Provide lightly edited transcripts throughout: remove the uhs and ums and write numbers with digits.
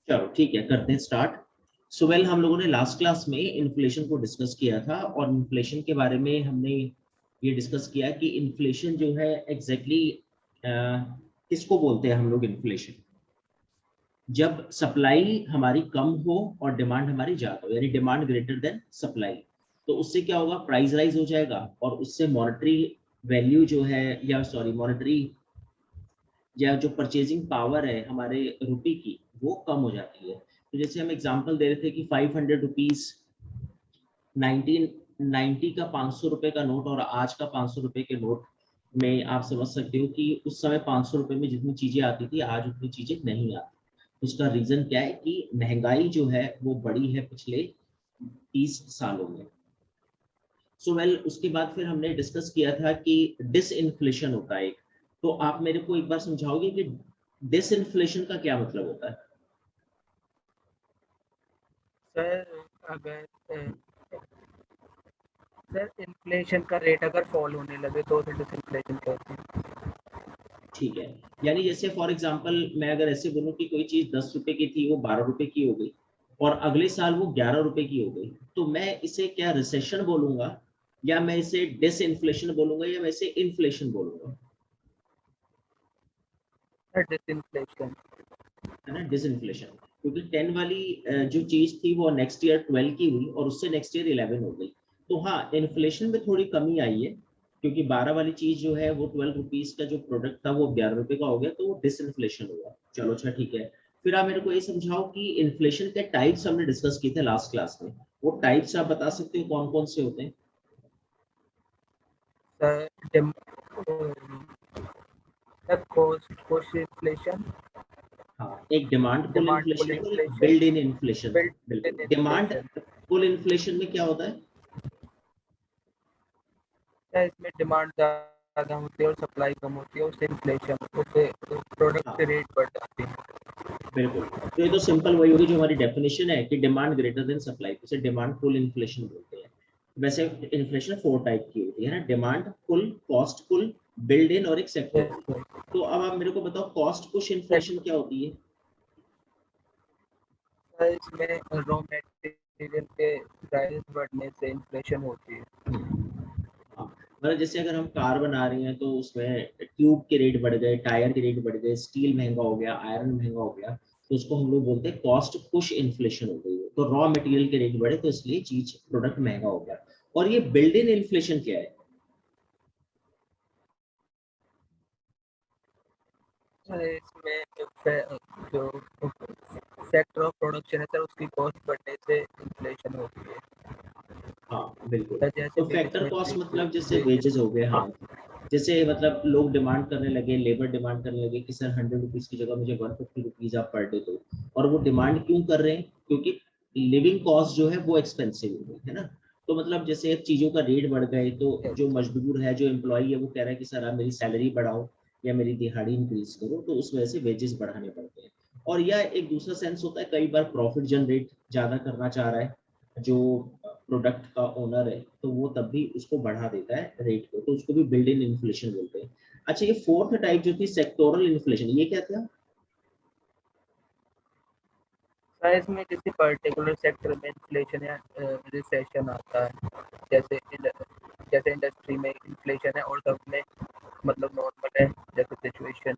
चलो ठीक है, करते हैं स्टार्ट। सो वेल, हम लोगों ने लास्ट क्लास में इन्फ्लेशन को डिस्कस किया था और इन्फ्लेशन के बारे में हमने ये डिस्कस किया कि इन्फ्लेशन जो है एग्जैक्टली किसको बोलते हैं हम लोग। इन्फ्लेशन जब सप्लाई हमारी कम हो और डिमांड हमारी ज्यादा हो, यानी डिमांड ग्रेटर देन सप्लाई, तो उससे क्या होगा, प्राइस राइज हो जाएगा और उससे मॉनेटरी वैल्यू जो है, या सॉरी मॉनेटरी या जो परचेजिंग पावर है हमारे रुपए की, वो कम हो जाती है। तो जैसे हम एग्जांपल दे रहे थे कि 500 रुपीज 1990 का 500 रुपए का नोट और आज का 500 रुपए के नोट में आप समझ सकते हो कि उस समय 500 रुपए में जितनी चीजें आती थी आज उतनी चीजें नहीं आती। उसका रीजन क्या है कि महंगाई जो है वो बढ़ी है पिछले 30 सालों में। सो वेल, उसके बाद फिर हमने डिस्कस किया था कि डिसइंफ्लेशन होता है एक। तो आप मेरे को एक बार समझाओगे कि डिसइंफ्लेशन का क्या मतलब होता है। सर अगर सर इन्फ्लेशन का रेट अगर फॉल होने लगे तो उसे डिसइन्फ्लेशन कहते हैं। ठीक है, यानी जैसे फॉर एग्जांपल मैं अगर ऐसे बोलूं कि कोई चीज 10 रुपए की थी वो 12 रुपए की हो गई और अगले साल वो 11 रुपए की हो गई, तो मैं इसे क्या रिसेशन बोलूंगा, या मैं इसे डिसइंफ्लेशन बोलूंगा, या मैं इसे इन्फ्लेशन बोलूंगा। डिसइन्फ्लेशन। है ना, डिसइंफ्लेशन। क्योंकि 10 वाली जो चीज थी वो नेक्स्ट ईयर 12 की हुई और उससे नेक्स्ट ईयर 11 हो गई। तो हाँ, इन्फ्लेशन में थोड़ी कमी आई है, क्योंकि 12 वाली चीज जो है वो 12 रुपीज का जो प्रोडक्ट था वो 11 रुपए का हो गया, तो वो डिसइन्फ्लेशन हुआ। चलो अच्छा ठीक है। फिर आप मेरे को ये समझाओ कि इन्फ्लेशन के टाइप्स हमने डिस्कस किए थे लास्ट क्लास में, वो टाइप्स आप बता सकते हो कौन कौन से होते हैं। सर कॉस्ट इन्फ्लेशन, हाँ, एक demand pull demand pull inflation है और एक इन्फ्लेशन, बिल्ड इन इन्फ्लेशन है। बिल्ट बिल्कुल, in demand inflation. Pull inflation में क्या होता है। सर इसमें डिमांड ज़्यादा होती है और सप्लाई कम होती है, उससे इन्फ्लेशन, उससे प्रोडक्ट के हाँ रेट बढ़ जाते हैं। बिल्कुल, तो ये तो सिंपल वही होगी जो हमारी डेफिनेशन है कि डिमांड ग्रेटर देन सप्लाई, इसे डिमांड पुल इन्फ्लेशन बोलते हैं। वैसे इन्फ्लेशन 4 टाइप की होती है ना, demand pull, cost pull, build in और एक सेक्टोरल। तो अब आप मेरे को बताओ कॉस्ट पुश इन्फ्लेशन क्या होती है। सर इसमें रॉ मटेरियल के प्राइस बढ़ने से इन्फ्लेशन होती है। हाँ, मतलब जैसे अगर हम कार बना रहे हैं तो उसमें ट्यूब के रेट बढ़ गए, टायर के रेट बढ़ गए, स्टील महंगा हो गया, आयरन महंगा हो गया, तो उसको हम लोग बोलते हैं कॉस्ट पुश इन्फ्लेशन हो गई है। तो रॉ मटेरियल के रेट बढ़े तो इसलिए चीज प्रोडक्ट महंगा हो गया। और ये बिल्ड इन इन्फ्लेशन क्या है। सर इसमें जो सेक्टर ऑफ प्रोडक्शन है सर, उसकी कॉस्ट बढ़ने से इन्फ्लेशन होती है। हाँ बिल्कुल, सर जैसे तो भी फैक्टर इसमें कॉस्ट मतलब जैसे वेजेस। वेजेस हो गए। हाँ, जैसे मतलब लोग डिमांड करने लगे, लेबर डिमांड करने लगे कि सर 100 रुपीज की जगह मुझे 150 रुपीज आप पर डे दो। और वो डिमांड क्यों कर रहे हैं, क्योंकि लिविंग कॉस्ट जो है वो एक्सपेंसिव हो गई है ना। तो मतलब जैसे चीजों का रेट बढ़ गए तो जो मजदूर है, जो एम्प्लॉय है, वो कह रहा है कि सर आप मेरी सैलरी बढ़ाओ या मेरी दिहाड़ी इंक्रीज करो, तो उस वजह से वेजेस बढ़ाने पड़ते हैं। और यह एक दूसरा सेंस होता है, कई बार प्रॉफिट जनरेट ज्यादा करना चाह रहा है जो प्रोडक्ट का ओनर है, तो वो तब भी उसको बढ़ा देता है रेट को, तो उसको भी बिल्ड इन इन्फ्लेशन बोलते हैं। अच्छा, ये फोर्थ टाइप जो थी सेक्टोरल इन्फ्लेशन, ये क्या था। सर इसमें किसी पर्टिकुलर सेक्टर में इन्फ्लेशन या रिसेशन आता है, जैसे जैसे इंडस्ट्री में इन्फ्लेशन है और सब में मतलब नॉर्मल है जैसे सिचुएशन।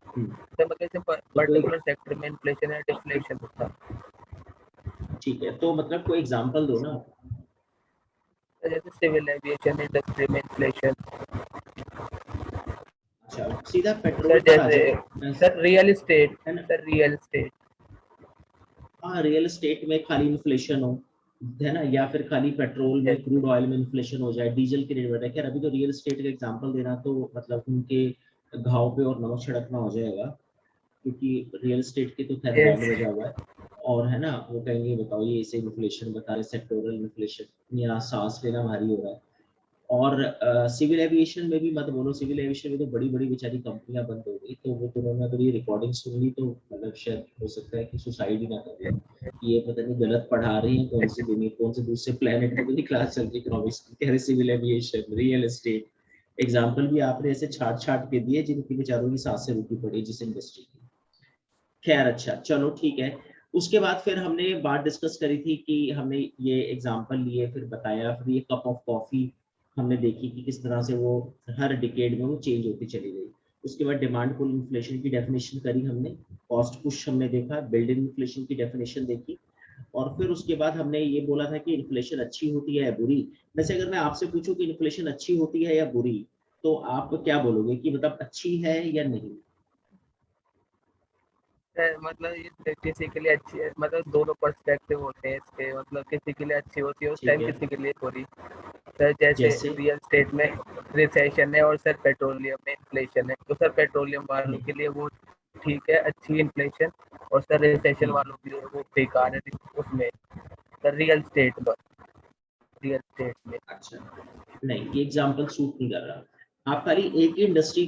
सर मतलब इसे तो कोई, पर्टिकुलर सेक्टर में इन्फ्लेशन या डिफ्लेशन होता है। ठीक है, तो मतलब कोई एग्जांपल दो ना। सर जैसे सिविल एविएशन इंडस्ट्री में इन्फ्लेशन। अच्छा, सीधा सर पेट्रोल पर आ जैसे जाओ। सर रियल इस्टेट, है ना। Sir real estate. हाँ, रियल एस्टेट में खाली इन्फ्लेशन हो, है ना, या फिर खाली पेट्रोल में, क्रूड ऑयल में इन्फ्लेशन हो जाए, डीजल के रेट बढ़ जाए। खैर अभी तो रियल एस्टेट का एग्जांपल देना तो मतलब उनके घाव पे और नमक छिड़कना हो जाएगा, क्योंकि रियल एस्टेट के तो खैर बैंड बजा हुआ है। और है ना, वो कहेंगे बताओ ये इसे इन्फ्लेशन बता रहे, सेक्टोरल इन्फ्लेशन, या सांस लेना भारी हो रहा है। और सिविल एविएशन में भी मत बोलो, सिविल एविएशन में तो बड़ी बड़ी बेचारी कंपनियां बंद हो गई, तो वो दोनों अगर ये रिकॉर्डिंग सुन ली तो मतलब शायद हो सकता है कि सुसाइड ही ना कर ले कि ये पता नहीं गलत पढ़ा रही है, कौन सी दुनिया, कौन से दूसरे प्लेनेट में मेरी क्लास चल रही इकोनॉमिक्स की, कह रहे civil aviation, real estate. Example भी आपने ऐसे छाट छाट के दिए जिनकी बेचारों की सांसें रुकी पड़ी जिस इंडस्ट्री की। खैर अच्छा चलो ठीक है। उसके बाद फिर हमने बात डिस्कस करी थी कि हमने ये एग्जांपल लिए, फिर बताया, फिर ये कप ऑफ कॉफी हमने देखी कि किस तरह से वो हर डिकेड में वो चेंज होती चली गई। उसके बाद डिमांड पुल इन्फ्लेशन की डेफिनेशन करी हमने, कॉस्ट पुश हमने देखा, बिल्ड इन्फ्लेशन की डेफिनेशन देखी, और फिर उसके बाद हमने ये बोला था कि इन्फ्लेशन अच्छी होती है या बुरी। वैसे अगर मैं आपसे पूछूं कि इन्फ्लेशन अच्छी होती है या बुरी, तो आप क्या बोलोगे कि मतलब अच्छी है या नहीं? मतलब ये किसी के लिए अच्छी है, मतलब दोनों पर्सपेक्टिव होते हैं इसके, मतलब किसी के लिए अच्छी होती है उस ठीक टाइम, है। किसी के लिए बुरी। सर जैसे जैसे रियल स्टेट में रिसेशन है और सर पेट्रोलियम में इन्फ्लेशन है, तो सर पेट्रोलियम वालों हम्म, के लिए वो ठीक है, अच्छी इन्फ्लेशन, और सर रिसेशन हम्म, वालों के लिए वो बेकार है उसमें, सर रियल स्टेट में। अच्छा नहीं, ये एग्जांपल सूट नहीं कर रहा। आप खाली एक इंडस्ट्री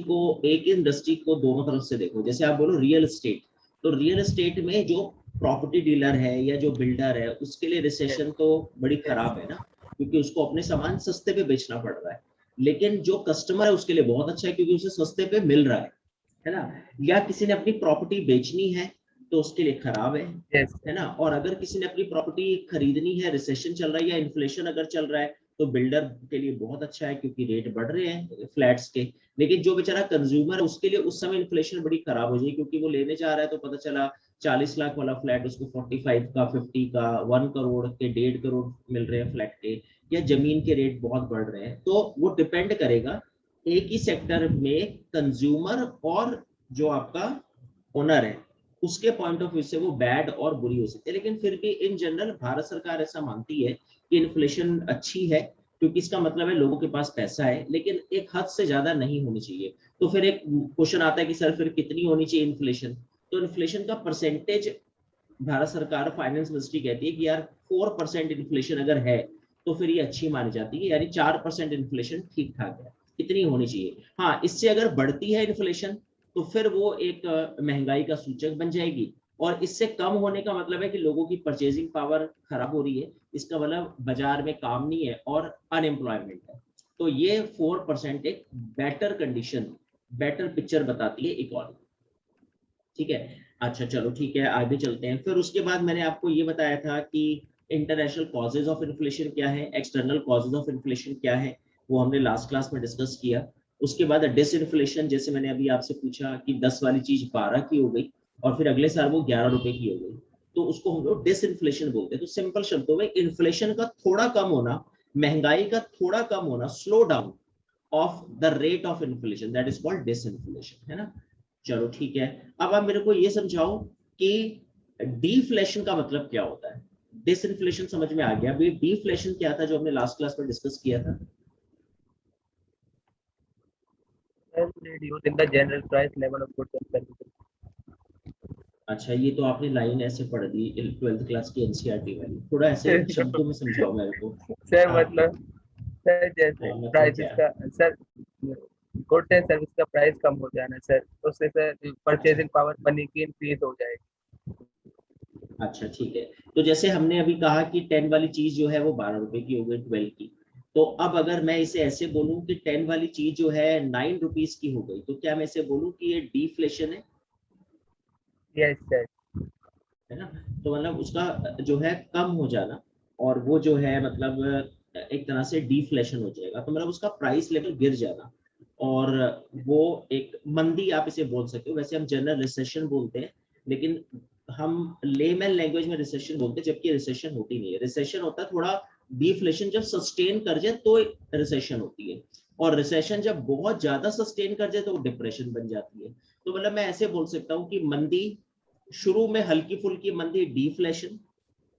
को दोनों तरफ से देखो। जैसे आप बोलो रियल एस्टेट, तो रियल एस्टेट में जो प्रॉपर्टी डीलर है या जो बिल्डर है उसके लिए रिसेशन तो बड़ी खराब है ना, क्योंकि उसको अपने सामान सस्ते पे बेचना पड़ रहा है। लेकिन जो कस्टमर है उसके लिए बहुत अच्छा है, क्योंकि उसे सस्ते पे मिल रहा है ना। या किसी ने अपनी प्रॉपर्टी बेचनी है तो उसके लिए खराब यस है ना। और अगर किसी ने अपनी प्रॉपर्टी खरीदनी है, रिसेशन चल रहा है या इन्फ्लेशन अगर चल रहा है, तो बिल्डर के लिए बहुत अच्छा है क्योंकि रेट बढ़ रहे हैं फ्लैट्स के। लेकिन जो बेचारा कंज्यूमर है उसके लिए उस समय इन्फ्लेशन बड़ी खराब हो जाएगी, क्योंकि वो लेने जा रहा है तो पता चला 40 लाख वाला फ्लैट उसको 45 का, 50 का, 1 करोड़ के, 1.5 करोड़ मिल रहे हैं फ्लैट के, या जमीन के रेट बहुत बढ़ रहे हैं। तो वो डिपेंड करेगा एक ही सेक्टर में कंज्यूमर और जो आपका ओनर है, उसके पॉइंट ऑफ व्यू से वो बैड और बुरी हो सकती है। लेकिन फिर भी इन जनरल भारत सरकार ऐसा मानती है कि इन्फ्लेशन अच्छी है, क्योंकि इसका मतलब है लोगों के पास पैसा है, लेकिन एक हद से ज्यादा नहीं होनी चाहिए। तो फिर एक क्वेश्चन आता है कि सर फिर कितनी होनी चाहिए इन्फ्लेशन? तो इन्फ्लेशन का परसेंटेज भारत सरकार, फाइनेंस मिनिस्ट्री कहती है कि यार 4% इन्फ्लेशन अगर है तो फिर ये अच्छी मानी जाती है, यानी 4% इन्फ्लेशन ठीक ठाक है, इतनी होनी चाहिए। हाँ, इससे अगर बढ़ती है इन्फ्लेशन तो फिर वो एक महंगाई का सूचक बन जाएगी, और इससे कम होने का मतलब है कि लोगों की परचेजिंग पावर खराब हो रही है, इसका मतलब बाजार में काम नहीं है और अनएम्प्लॉयमेंट है। तो ये 4% एक बेटर कंडीशन, बेटर पिक्चर बताती है इकोनॉमी। ठीक है। अच्छा चलो ठीक है, आगे चलते हैं। फिर उसके बाद मैंने आपको ये बताया था कि इंटरनेशनल कॉजेज ऑफ इन्फ्लेशन क्या है, एक्सटर्नल कॉजेज ऑफ इन्फ्लेशन क्या है, वो हमने लास्ट क्लास में डिस्कस किया। उसके बाद डिसइन्फ्लेशन, जैसे मैंने अभी आपसे पूछा कि 10 वाली चीज 12 की हो गई और फिर अगले साल वो 11 रुपए की हो गई, तो उसको हम लोग डिसइन्फ्लेशन बोलते हैं। तो सिंपल शब्दों में इन्फ्लेशन का थोड़ा कम होना, महंगाई का थोड़ा कम होना, slow down of the rate of inflation, that is called disinflation, है ना। चलो ठीक है। अब आप मेरे को ये समझाओ कि डीफ्लेशन का मतलब क्या होता है? डिसइन्फ्लेशन समझ में आ गया, अभी डीफ्लेशन क्या था जो हमने लास्ट क्लास में डिस्कस किया था? Sir, reduce in the general price level of goods and services. अच्छा, ये तो आपने लाइन ऐसे पढ़ दी 12th क्लास की एनसीईआरटी में, थोड़ा ऐसे शब्दों में समझाओ मेरे को। सर हाँ, मतलब, सर जैसे हाँ मतलब प्राइसेस क्या? का, सर गुड्स एंड सर्विस का प्राइस कम हो जाना सर, उससे सर अच्छा परचेजिंग पावर मनी की इंक्रीज हो जाएगी। अच्छा ठीक है। तो जैसे हमने अभी कहा कि 10 वाली चीज जो है वो 12 रुपए की हो गई 12 की, तो अब अगर मैं इसे ऐसे बोलूं कि 10 वाली चीज जो है 9 रुपीज की हो गई, तो क्या मैं इसे बोलूं कि ये डीफ्लेशन यस सर। है ना? तो मतलब उसका जो है कम हो जाना, और वो जो है मतलब एक तरह से डीफ्लेशन हो जाएगा, तो मतलब उसका प्राइस लेवल गिर जाना, और वो एक मंदी आप इसे बोल सकते हो। वैसे हम जनरल रिसेशन बोलते हैं, लेकिन हम लेमैन लैंग्वेज में रिसेशन बोलते हैं, जबकि रिसेशन होती नहीं है। रिसेशन होता है थोड़ा डीफ्लेशन जब सस्टेन कर जाए तो रिसेशन होती है, और रिसेशन जब बहुत ज्यादा सस्टेन कर जाए तो डिप्रेशन बन जाती है। तो मतलब मैं ऐसे बोल सकता हूँ कि मंदी शुरू में हल्की फुल्की मंदी डीफ्लेशन,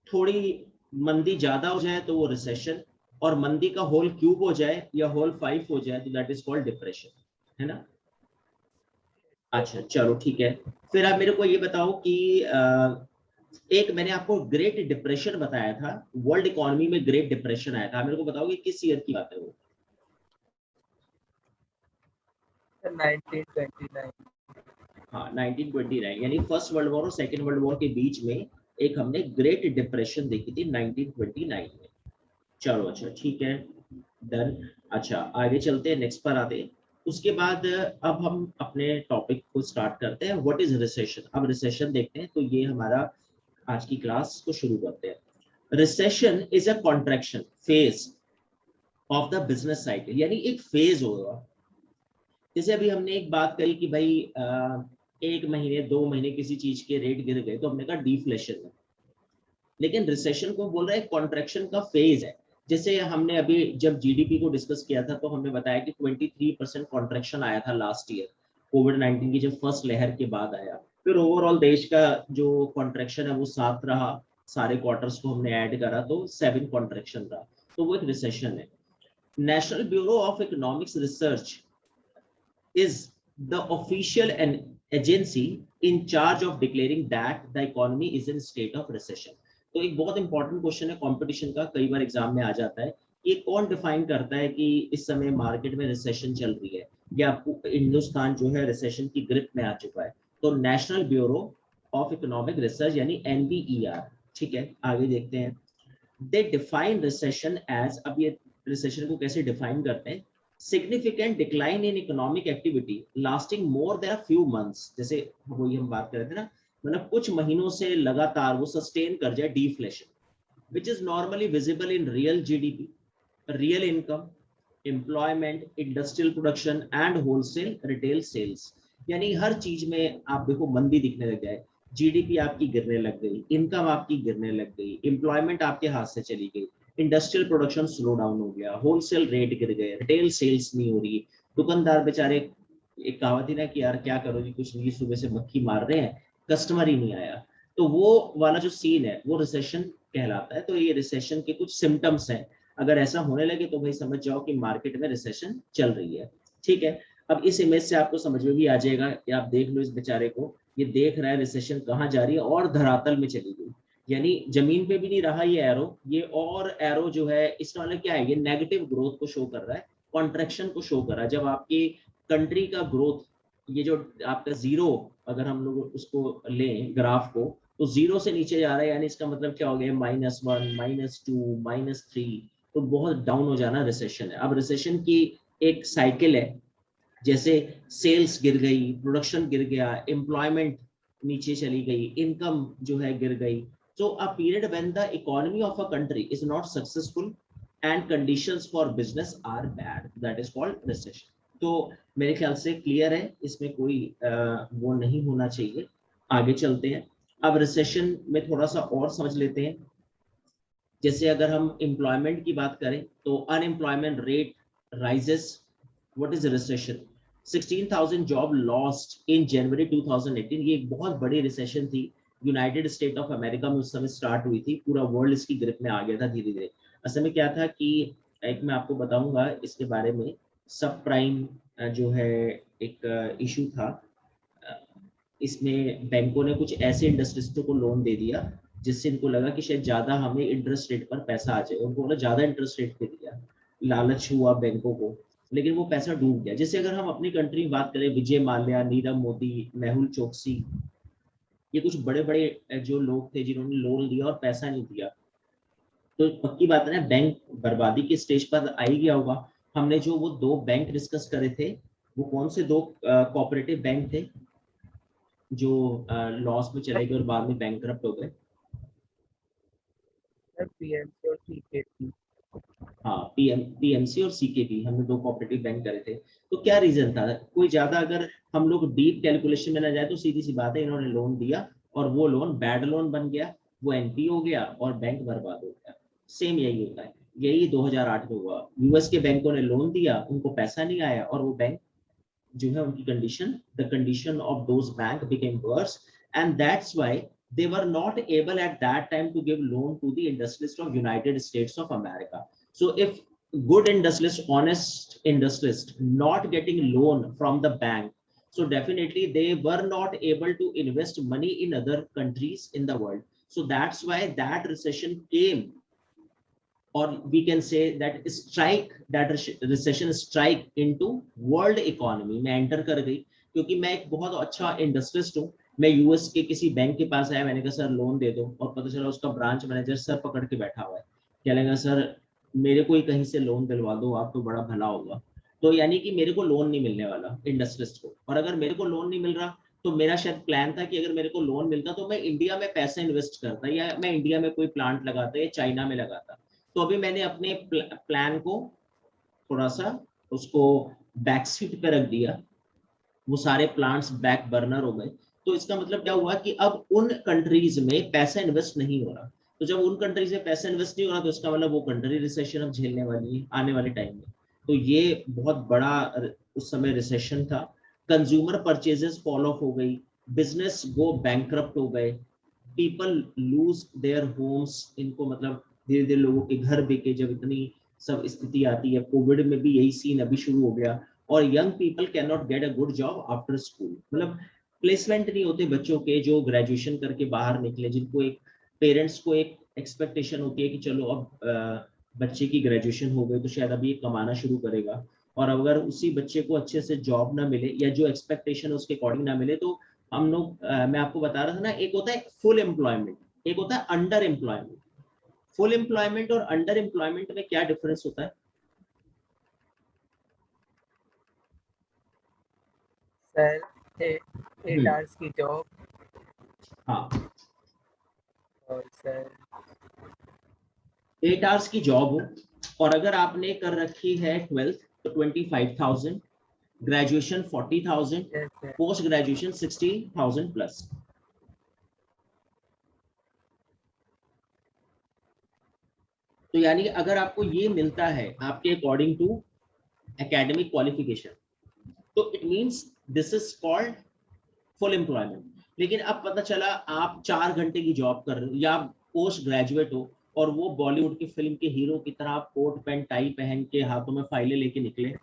थोड़ी मंदी ज्यादा हो जाए तो वो रिसेशन, और मंदी का होल क्यूब हो जाए या होल 5 हो जाए तो दैट इज कॉल्ड डिप्रेशन, है ना। अच्छा चलो ठीक है। फिर आप मेरे को ये बताओ कि एक मैंने आपको ग्रेट डिप्रेशन बताया था, वर्ल्ड इकोनॉमी में ग्रेट डिप्रेशन आया था, मेरे को बताओगे किस ईयर की बात है वो? सर 1929। हाँ 1929, यानी फर्स्ट वर्ल्ड वॉर और सेकेंड वर्ल्ड वॉर के बीच में एक हमने ग्रेट डिप्रेशन देखी थी 1929 में। चलो अच्छा ठीक है, डन। अच्छा आगे चलते हैं, नेक्स्ट पर आते हैं। उसके बाद अब हम अपने टॉपिक को स्टार्ट करते हैं, व्हाट इज रिसेशन। अब रिसेशन देखते हैं, तो ये हमारा आज की क्लास को शुरू करते हैं। Recession is a contraction phase of the business cycle, यानी एक फेज होगा। जैसे अभी हमने एक बात करी कि भाई एक महीने 2 महीने किसी चीज के रेट गिर गए तो हमने कहा डिफ्लेशन है, लेकिन रिसेशन को बोल रहा है कॉन्ट्रैक्शन का फेज है। जैसे हमने अभी जब जीडीपी को डिस्कस किया था तो हमने बताया कि 23% कॉन्ट्रैक्शन आया था लास्ट ईयर, कोविड-19 की जब फर्स्ट लहर के बाद आया। फिर ओवरऑल देश का जो कॉन्ट्रैक्शन है वो 7 रहा, सारे क्वार्टर्स को हमने ऐड करा तो 7 कॉन्ट्रैक्शन रहा, तो वो एक रिसेशन है। National bureau of economics research is the official and agency in charge of declaring that the economy is in state of recession। तो एक बहुत इंपॉर्टेंट क्वेश्चन है कंपटीशन का, कई बार एग्जाम में आ जाता है। ये कौन डिफाइन करता है कि इस समय मार्केट में रिसेशन चल रही है या हिंदुस्तान जो है रिसेशन की ग्रिप में आ चुका है? तो national bureau of economic research यानी NBER। ठीक है, आगे देखते हैं। दे डिफाइन रिसेशन एज, अब ये रिसेशन को कैसे डिफाइन करते हैं? Significant decline in economic activity lasting more than a few months. जैसे वही हम बात कर रहे थे ना, मतलब कुछ महीनों से लगातार वो सस्टेन कर जाए deflation, which is normally visible in real GDP, real income, employment, industrial production and wholesale retail sales। यानी हर चीज में आप देखो मंदी दिखने लग जाए, जीडीपी आपकी गिरने लग गई, इनकम आपकी गिरने लग गई, एम्प्लॉयमेंट आपके हाथ से चली गई, इंडस्ट्रियल प्रोडक्शन स्लो डाउन हो गया, होलसेल रेट गिर गए, रिटेल सेल्स नहीं हो रही, दुकानदार बेचारे, एक कहावत थी ना कि यार क्या करोगे, कुछ नहीं, सुबह से मक्खी मार रहे हैं, कस्टमर ही नहीं आया। तो वो वाला जो सीन है वो रिसेशन कहलाता है। तो ये रिसेशन के कुछ सिम्टम्स हैं, अगर ऐसा होने लगे तो भाई समझ जाओ कि मार्केट में रिसेशन चल रही है। ठीक है, अब इस इमेज से आपको समझ में भी आ जाएगा कि आप देख लो इस बेचारे को, ये देख रहा है रिसेशन कहाँ जा रही है और धरातल में चली गई, यानी जमीन पे भी नहीं रहा ये एरो, ये और एरो जो है इसका मतलब क्या है, ये नेगेटिव ग्रोथ को शो कर रहा है, कॉन्ट्रैक्शन को शो कर रहा है। जब आपकी कंट्री का ग्रोथ, ये जो आपका जीरो, अगर हम लोग उसको लें ग्राफ को, तो जीरो से नीचे जा रहा है, यानी इसका मतलब क्या हो गया, -1, -2, -3, तो बहुत डाउन हो जाना रिसेशन है। अब रिसेशन की एक साइकिल है, जैसे सेल्स गिर गई, प्रोडक्शन गिर गया, एम्प्लॉयमेंट नीचे चली गई, इनकम जो है गिर गई। So a period when the economy of a country is not successful and conditions for business are bad, that is called recession। तो मेरे ख्याल से क्लियर है, इसमें कोई वो नहीं होना चाहिए। आगे चलते हैं, अब रिसेशन में थोड़ा सा और समझ लेते हैं। जैसे अगर हम एम्प्लॉयमेंट की बात करें तो unemployment rate rises, what is recession? 16,000 job lost in January 2018। ये एक बहुत बड़ी रिसेशन थी, यूनाइटेड स्टेट ऑफ अमेरिका में उस समय स्टार्ट हुई थी, पूरा वर्ल्ड इसकी ग्रिप में आ गया था धीरे धीरे। असल में क्या था कि एक मैं आपको बताऊंगा इसके बारे में, सब प्राइम जो है एक इशू था, इसमें बैंकों ने कुछ ऐसे इंडस्ट्रियों को लोन दे दिया जिससे इनको लगा कि शायद ज्यादा हमें इंटरेस्ट रेट पर पैसा आ जाए, उनको बोला ज्यादा इंटरेस्ट रेट पे दिया, लालच हुआ बैंकों को, लेकिन वो पैसा डूब गया। जैसे अगर हम अपनी कंट्री में बात करें, विजय माल्या, नीरव मोदी, मेहुल चोकसी, ये कुछ बड़े बड़े जो लोग थे जिन्होंने लोन लिया और पैसा नहीं दिया, तो पक्की बात है ना, बैंक बर्बादी के स्टेज पर आ ही गया होगा। हमने जो वो 2 बैंक डिस्कस करे थे, वो कौन से 2 कोऑपरेटिव बैंक थे जो लॉस में चले गए और बाद में बैंकरप्ट हो गए? पीएमसी और सीकेपी। हाँ, पीएमसी और सीकेपी, हमने 2 कोऑपरेटिव बैंक करे थे। तो क्या रीजन था? कोई ज्यादा अगर हम लोग डीप कैलकुलेशन में ना जाए तो सीधी सी बात है, इन्होंने लोन दिया और वो लोन बैड लोन बन गया, वो एनपी हो गया और बैंक बर्बाद हो गया। सेम यही होता है, यही 2008 में हुआ। यूएस के बैंकों ने लोन दिया, उनको पैसा नहीं आया और वो बैंक जो है उनकी condition, the condition of those bank became worse, and that's why they were not able at that time to give loan to the industrialists of United States of America। So if good industrialist, honest industrialist not getting loan from the bank, so definitely they were not able to invest money in other countries in the world। So that's why that recession came, or we can say that strike, that recession strike into world economy में enter कर गई। क्योंकि मैं एक बहुत अच्छा इंडस्ट्रिस्ट हूँ, मैं यूएस के किसी बैंक के पास आया, मैंने कहा सर लोन दे दो, और पता चला उसका ब्रांच मैनेजर सर पकड़ के बैठा हुआ है, क्या लगा, सर मेरे को ही कहीं से लोन दिलवा दो, आप तो बड़ा भला होगा। तो यानी कि मेरे को लोन नहीं मिलने वाला इंडस्ट्रिस्ट को, और अगर मेरे को लोन नहीं मिल रहा तो मेरा शायद प्लान था कि अगर मेरे को लोन मिलता तो मैं इंडिया में पैसे इन्वेस्ट करता, या मैं इंडिया में कोई प्लांट लगाता या चाइना में लगाता। तो अभी मैंने अपने प्लान को थोड़ा सा उसको बैक सीट पे रख दिया, वो सारे प्लांट्स बैक बर्नर हो गए। तो इसका मतलब क्या हुआ कि अब उन कंट्रीज में पैसा इन्वेस्ट नहीं हो रहा। तो जब उन कंट्रीज में पैसा इन्वेस्ट नहीं हो रहा तो इसका मतलब वो कंट्री रिसेशन अब झेलने वाली है आने वाले टाइम में। तो ये बहुत बड़ा उस समय रिसेशन था। कंज्यूमर परचेजेस फॉल ऑफ हो गई, बिजनेस गो बैंकरप्ट हो गए, पीपल लूज देयर होम्स, इनको मतलब धीरे धीरे लोगों के घर बिके जब इतनी सब स्थिति आती है। कोविड में भी यही सीन अभी शुरू हो गया। और young people can not get a good job after school, मतलब प्लेसमेंट नहीं होते बच्चों के जो ग्रेजुएशन करके बाहर निकले, जिनको एक पेरेंट्स को एक एक्सपेक्टेशन होती है कि चलो अब बच्चे की ग्रेजुएशन हो गई तो शायद अभी कमाना शुरू करेगा, और अगर उसी बच्चे को अच्छे से जॉब ना मिले या जो एक्सपेक्टेशन है उसके अकॉर्डिंग ना मिले तो हम लोग मैं आपको बता रहा था ना, एक होता है फुल एम्प्लॉयमेंट, एक होता है अंडर एम्प्लॉयमेंट। फुल एम्प्लॉयमेंट और अंडर एम्प्लॉयमेंट में क्या डिफरेंस होता है? सर 8 आवर्स की जॉब हाँ, और सर 8 आवर्स की जॉब हो, और अगर आपने कर रखी है 12th तो 25,000, graduation 40,000, yes sir. Post graduation 60,000 plus. तो यानी कि अगर आपको ये मिलता है आपके अकॉर्डिंग टू एकेडमिक क्वालिफिकेशन, तो it means this is called full employment. लेकिन अब पता चला आप 4 घंटे की जॉब कर रहे हो या पोस्ट ग्रेजुएट हो, और वो बॉलीवुड की फिल्म के हीरो की तरह आप कोट पैंट टाई पहन के हाथों में फाइलें लेके निकले,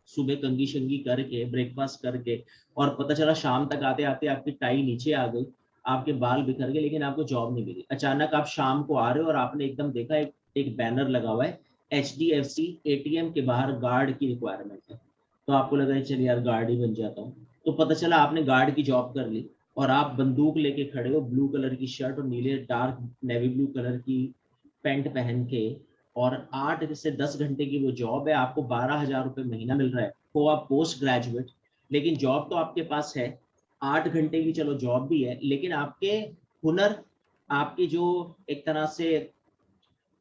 सुबह कंगी शंगी करके ब्रेकफास्ट करके, और पता चला शाम तक आते आते आपकी टाई नीचे आ गई, आपके बाल बिखर गए, लेकिन आपको जॉब नहीं मिली। अचानक आप शाम को आ रहे हो और आपने एकदम देखा एक बैनर लगा हुआ है HDFC ATM के बाहर गार्ड की रिक्वायरमेंट है। तो आपको लगा चल यार गार्ड ही बन जाता हूँ। तो पता चला आपने गार्ड की जॉब कर ली, और आप बंदूक लेके खड़े हो, ब्लू कलर की शर्ट और नीले डार्क नेवी ब्लू कलर की पैंट पहन के, और 8 से 10 घंटे की वो जॉब है, आपको 12,000 रुपये महीना मिल रहा है, हो आप पोस्ट ग्रेजुएट, लेकिन जॉब तो आपके पास है, 8 घंटे की चलो जॉब भी है, लेकिन आपके हुनर, आपकी जो एक तरह से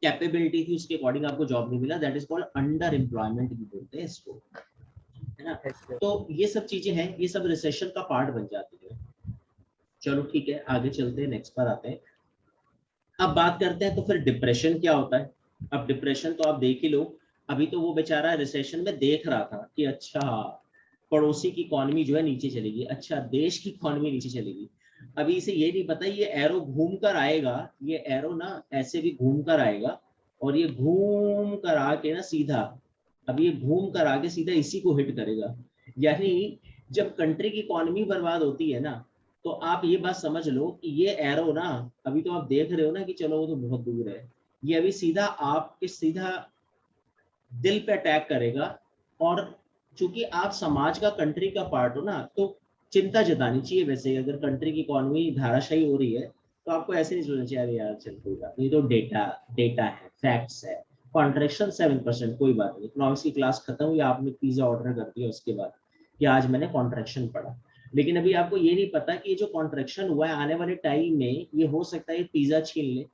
कैपेबिलिटी थी उसके अकॉर्डिंग आपको जॉब नहीं मिला। That is called under employment भी बोलते हैं इसको, है ना। Yes sir. तो ये सब चीजें हैं, ये सब रिसेशन का पार्ट बन जाती है। चलो ठीक है, आगे चलते हैं, नेक्स्ट पर आते हैं। अब बात करते हैं तो फिर डिप्रेशन क्या होता है। अब डिप्रेशन तो आप देख ही लो, अभी तो वो बेचारा रिसेशन में देख रहा था कि अच्छा पड़ोसी की इकोनॉमी जो है नीचे चलेगी, अच्छा देश की इकोनॉमी नीचे चलेगी। अभी इसे ये नहीं पता ये एरो घूम कर आएगा, ये एरो ना ऐसे भी घूम कर आएगा, और ये घूम कर आके ना सीधा, अब ये घूम कर आके सीधा इसी को हिट करेगा। यानी जब कंट्री की इकोनॉमी बर्बाद होती है ना, तो आप ये बात समझ लो कि ये एरो ना, अभी तो आप देख रहे हो ना कि चलो वो तो बहुत दूर है, ये अभी सीधा आपके सीधा दिल पे अटैक करेगा। और चूंकि आप समाज का कंट्री का पार्ट हो ना, तो चिंता जतानी चाहिए। वैसे अगर कंट्री की इकोनॉमी धाराशायी हो रही है तो आपको ऐसे नहीं सोचना चाहिए यार चल कोई बात नहीं, तो डेटा डेटा है, फैक्ट्स है, कॉन्ट्रेक्शन 7%, कोई बात नहीं, इकोनॉमिक्स की क्लास खत्म हुई, आपने पिज्जा ऑर्डर कर दिया उसके बाद कि आज मैंने कॉन्ट्रेक्शन पढ़ा। लेकिन अभी आपको ये नहीं पता कि ये जो कॉन्ट्रेक्शन हुआ है आने वाले टाइम में ये हो सकता है पिज्जा छीन ले,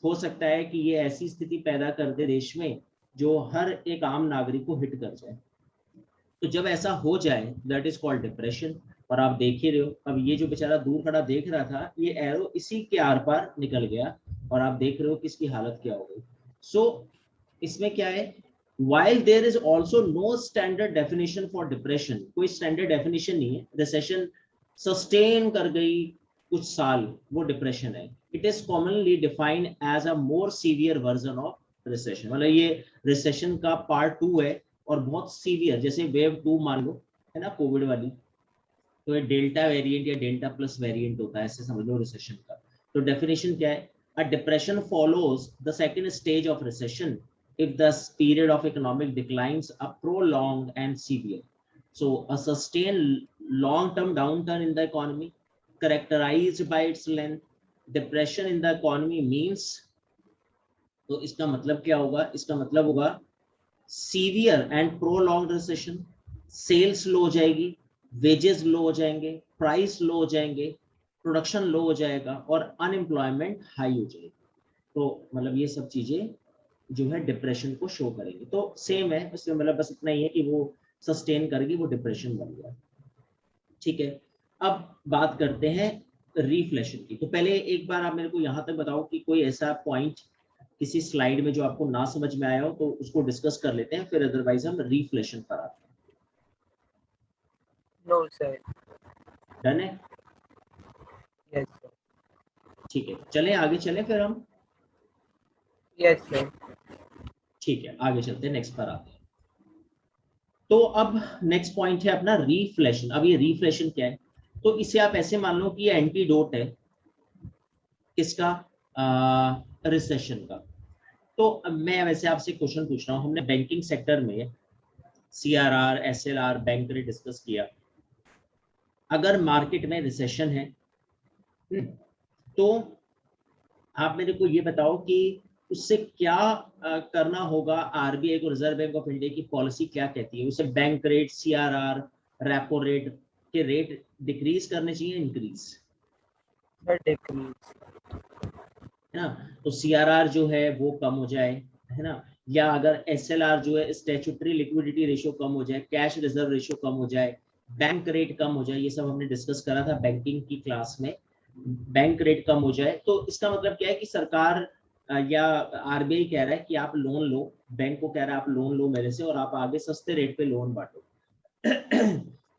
हो सकता है कि ये ऐसी स्थिति पैदा कर दे देश में जो हर एक आम नागरिक को हिट कर जाए। तो जब ऐसा हो जाए दैट इज कॉल्ड डिप्रेशन। और आप देख ही रहे हो, अब ये जो बेचारा दूर खड़ा देख रहा था, ये एरो इसी के आर पार निकल गया, और आप देख रहे हो कि इसकी हालत क्या हो गई। सो इसमें क्या है, while there is also no standard definition for depression, कोई स्टैंडर्ड डेफिनेशन नहीं है, रिसेशन सस्टेन कर गई कुछ साल, वो डिप्रेशन है। It is commonly defined as a more severe version of recession, मतलब ये रिसेशन का पार्ट 2 है, और बहुत सीवियर, जैसे वेव 2 मान लो, है ना, कोविड वाली, तो ये डेल्टा वेरिएंट या डेल्टा प्लस वेरिएंट होता है, ऐसे समझ लो रिसेशन का। तो डेफिनेशन क्या है, a depression follows the second stage of recession if the period of economic declines are prolonged and severe. So a sustained long-term downturn in the economy characterized by its length. Depression in the economy means, तो इसका मतलब क्या होगा, इसका मतलब होगा severe and prolonged recession, sales low हो जाएगी, वेजेस लो हो जाएंगे, प्राइस लो हो जाएंगे, प्रोडक्शन लो हो जाएगा और अनएम्प्लॉयमेंट हाई हो जाएगी। तो मतलब ये सब चीजें जो है डिप्रेशन को शो करेंगी। तो सेम है, उसमें मतलब बस इतना ही है कि वो सस्टेन करेगी, वो डिप्रेशन बन गया। ठीक है, अब बात करते हैं रिफ्लेशन की। तो पहले एक बार आप मेरे को यहाँ तक बताओ कि कोई ऐसा पॉइंट किसी स्लाइड में जो आपको ना समझ में आया हो तो उसको डिस्कस कर लेते हैं, फिर अदरवाइज हम रिफ्लेशन पर आते हैं। No sir. डन है? Yes sir. ठीक है, चलें आगे चलें फिर हम। Yes sir. ठीक है, आगे चलते हैं, नेक्स्ट पर आते हैं। तो अब नेक्स्ट पॉइंट है अपना रिफ्लेशन। अब ये रिफ्लेशन क्या है? तो इसे आप ऐसे मान लो कि ये एंटीडोट है किसका? रिसेशन का। तो अब मैं वैसे आपसे क्वेश्चन पूछ रहा हूँ, हमने बैंकिंग सेक्टर में CRR, SLR, bank rate discuss किया। अगर मार्केट में रिसेशन है तो आप मेरे को ये बताओ कि उससे क्या करना होगा? RBI को, रिजर्व बैंक ऑफ इंडिया की पॉलिसी क्या कहती है? उसे bank rate, CRR, repo rate के रेट डिक्रीज करने चाहिए, इंक्रीज? Sir decrease. है ना? तो CRR जो है वो कम हो जाए, है ना? या अगर SLR जो है, स्टैट्यूटरी लिक्विडिटी रेशियो कम हो जाए, कैश रिजर्व रेशियो कम हो जाए, बैंक रेट कम हो जाए, ये सब हमने डिस्कस करा था बैंकिंग की क्लास में। बैंक रेट कम हो जाए तो इसका मतलब क्या है कि सरकार या RBI कह रहा है कि आप लोन लो, बैंक को कह रहा है आप लोन लो मेरे से और आप आगे सस्ते रेट पे लोन बांटो।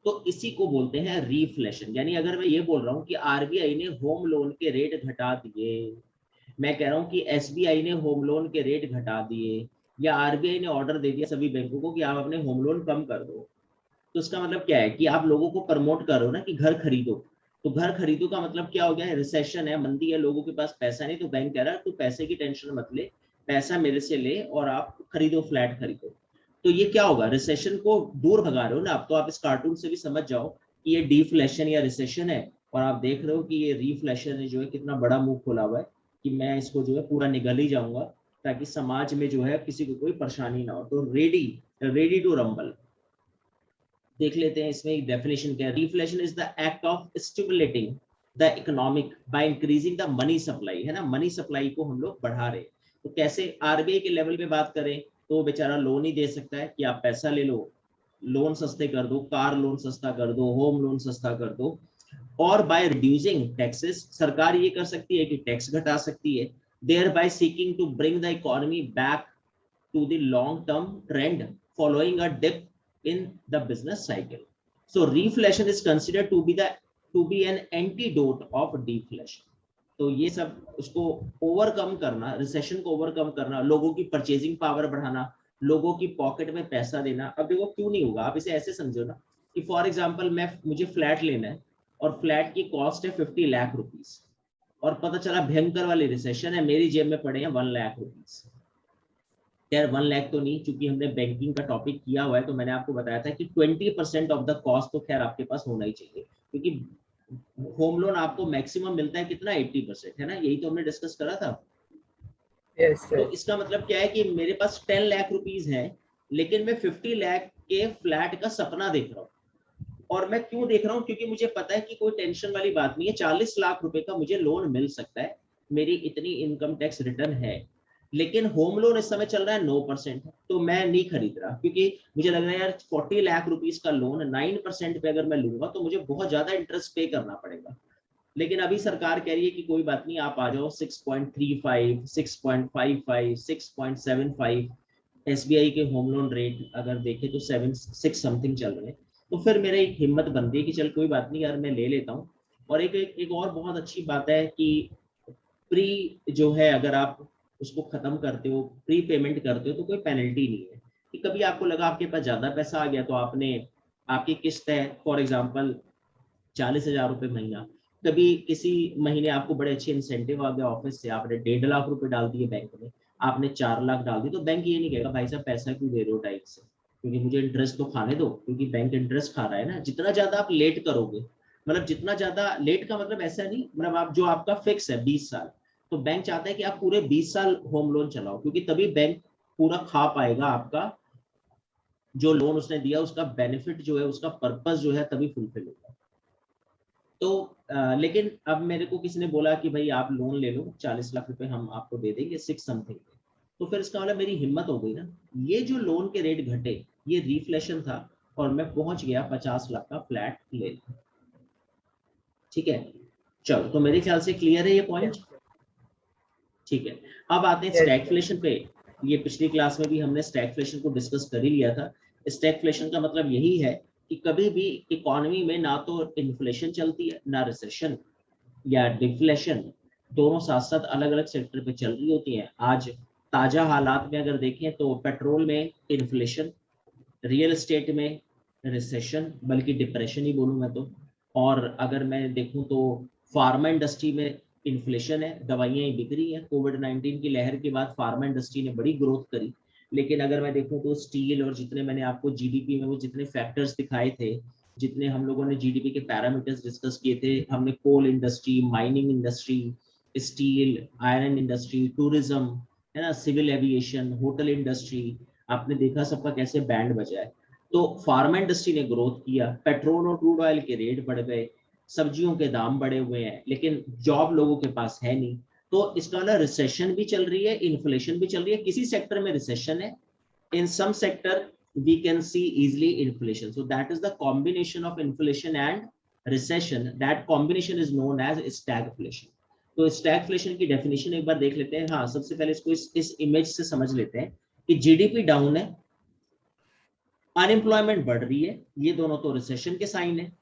तो इसी को बोलते हैं रिफ्लेशन। यानी अगर मैं ये बोल रहा हूँ कि RBI ने होम लोन के रेट घटा दिए, मैं कह रहा हूँ कि SBI ने होम लोन के रेट घटा दिए, या RBI ने ऑर्डर दे दिया सभी बैंकों को कि आप अपने होम लोन कम कर दो, तो इसका मतलब क्या है कि आप लोगों को प्रमोट कर रहे हो ना कि घर खरीदो। तो घर खरीदो का मतलब क्या हो गया है? रिसेशन है, मंदी है, लोगों के पास पैसा नहीं, तो बैंक कह रहा है तू पैसे की टेंशन मत ले, पैसा मेरे से ले और आप खरीदो, फ्लैट खरीदो। तो ये क्या होगा? रिसेशन को दूर भगा रहे हो ना आप। तो आप इस कार्टून से भी समझ जाओ कि ये डिफ्लेशन या रिसेशन है, और आप देख रहे हो कि ये रिफ्लेशन जो है कितना बड़ा मुंह खोला हुआ है कि मैं इसको जो है पूरा निगल ही जाऊंगा, ताकि समाज में जो है किसी को कोई परेशानी ना हो। तो रेडी टू रंबल। देख लेते हैं इसमें एक डेफिनेशन क्या है। Reflation is the act of stimulating the economic by increasing the money supply, है ना? मनी सप्लाई को हम लोग बढ़ा रहे हैं। तो कैसे? RBI के लेवल पे बात करें तो बेचारा लोन ही दे सकता है कि आप पैसा ले लो, लोन सस्ते कर दो, कार लोन सस्ता कर दो, होम लोन सस्ता कर दो। और बाय रिड्यूसिंग टैक्सेस, सरकार ये कर सकती है कि टैक्स घटा सकती है, thereby seeking to bring the economy back to the long term trend following a dip in the business cycle. So reflation is considered to be an antidote of deflation. तो ये सब उसको overcome करना, recession को overcome करना, लोगों की purchasing power बढ़ाना, लोगों की पॉकेट में पैसा देना। अब देखो क्यों नहीं होगा, आप इसे ऐसे समझो ना कि फॉर एग्जांपल मुझे फ्लैट लेना है और फ्लैट की कॉस्ट है 50 लाख रुपीस, और पता चला भयंकर वाली रिसेशन है, मेरी जेब में पड़े हैं 1 लाख रुपीस। यार 1 लाख तो नहीं, क्योंकि हमने बैंकिंग का टॉपिक किया हुआ है तो मैंने आपको बताया था कि 20% ऑफ द कॉस्ट तो खैर आपके पास होना ही चाहिए, क्योंकि होम लोन आपको मैक्सिमम मिलता है कितना? 80%, है ना? यही तो हमने डिस्कस करा था। यस तो सर। इसका मतलब क्या है कि मेरे पास 10 लाख रुपीस है, लेकिन मैं 50 लाख के फ्लैट का सपना देख रहा हूँ। और मैं क्यों देख रहा हूँ? क्योंकि मुझे पता है कि कोई टेंशन वाली बात नहीं है, 40 लाख रुपए का मुझे लोन मिल सकता है, मेरी इतनी इनकम टैक्स रिटर्न है। लेकिन होम लोन इस समय चल रहा है 9%, तो मैं नहीं खरीद रहा, क्योंकि मुझे लग रहा है यार 40 लाख रुपीस का लोन 9% पे अगर मैं लूंगा तो मुझे बहुत ज्यादा इंटरेस्ट पे करना पड़ेगा। लेकिन अभी सरकार कह रही है कि कोई बात नहीं, आप आ जाओ 6.35, 6.55, 6.75। SBI के होम लोन रेट अगर देखें तो 7, 6 समथिंग चल रहे हैं। तो फिर मेरे एक हिम्मत बनती है कि चल कोई बात नहीं यार, मैं ले लेता हूँ। और एक और बहुत अच्छी बात है कि प्री जो है, अगर आप उसको खत्म करते हो, प्री पेमेंट करते हो, तो कोई पेनल्टी नहीं है। कि कभी आपको लगा आपके पास ज्यादा पैसा आ गया तो आपने, आपकी किस्त है फॉर एग्जाम्पल 40,000 रुपये महीना, कभी किसी महीने आपको बड़े अच्छे इंसेंटिव आ गया ऑफिस से, आपने 1.5 लाख रुपए डाल दिए बैंक में, आपने 4 लाख डाल दिए, तो बैंक ये नहीं कहेगा भाई साहब पैसा क्यों दे रहे हो टाइम से, क्योंकि मुझे इंटरेस्ट तो खाने दो, क्योंकि बैंक इंटरेस्ट खा रहा है ना। जितना ज्यादा आप लेट करोगे, मतलब जितना ज्यादा लेट का मतलब ऐसा नहीं, मतलब आप जो आपका फिक्स है 20 साल, तो बैंक चाहता है कि आप पूरे 20 साल होम लोन चलाओ, क्योंकि तभी बैंक पूरा खा पाएगा आपका जो लोन उसने दिया उसका बेनिफिट जो है, उसका पर्पस जो है तभी फुलफिल होगा। तो लेकिन अब मेरे को किसी ने बोला कि भाई आप लोन ले लो 40 लाख रुपए हम आपको दे देंगे 6 समथिंग, तो फिर इसका मतलब मेरी हिम्मत हो गई ना। ये जो लोन के रेट घटे ये रिफ्लेशन था और मैं पहुंच गया 50 लाख का फ्लैट ले। ठीक है, चलो तो मेरे ख्याल से क्लियर है ये पॉइंट। ठीक है, अब आते हैं स्टैगफ्लेशन पे। ये पिछली क्लास में भी हमने स्टैगफ्लेशन को डिस्कस कर ही लिया था। स्टैगफ्लेशन का मतलब यही है कि कभी भी इकोनॉमी में ना तो इन्फ्लेशन चलती है ना रिसेशन या डिफ्लेशन, दोनों साथ साथ अलग अलग सेक्टर पे चल रही होती हैं। आज ताजा हालात में अगर देखें तो पेट्रोल में इन्फ्लेशन, रियल एस्टेट में रिसेशन, बल्कि डिप्रेशन ही बोलूँ मैं तो, और अगर मैं देखूं तो फार्मा इंडस्ट्री में इन्फ्लेशन है, दवाइयाँ ही बिक रही हैं। कोविड-19 की लहर के बाद फार्मा इंडस्ट्री ने बड़ी ग्रोथ करी, लेकिन अगर मैं देखूं तो स्टील और जितने मैंने आपको जीडीपी में वो जितने फैक्टर्स दिखाए थे, जितने हम लोगों ने जीडीपी के पैरामीटर्स डिस्कस किए थे, हमने coal industry, mining industry, steel, iron industry, tourism, है ना, सिविल एविएशन, होटल इंडस्ट्री, आपने देखा सबका कैसे बैंड बजा है। तो फार्मा इंडस्ट्री ने ग्रोथ किया, पेट्रोल और क्रूड ऑयल के रेट बढ़ गए, सब्जियों के दाम बढ़े हुए हैं, लेकिन जॉब लोगों के पास है नहीं। तो इसका ना रिसेशन भी चल रही है, इन्फ्लेशन भी चल रही है। किसी सेक्टर में रिसेशन है, in some sector we can see easily inflation, so that is the combination of inflation and recession, that combination is known as stagflation। तो stagflation की डेफिनेशन एक बार देख लेते हैं। हाँ, सबसे पहले इसको इस इमेज से समझ लेते हैं कि जीडीपी डाउन है, अनएम्प्लॉयमेंट बढ़ रही है, ये दोनों तो रिसेशन के साइन है।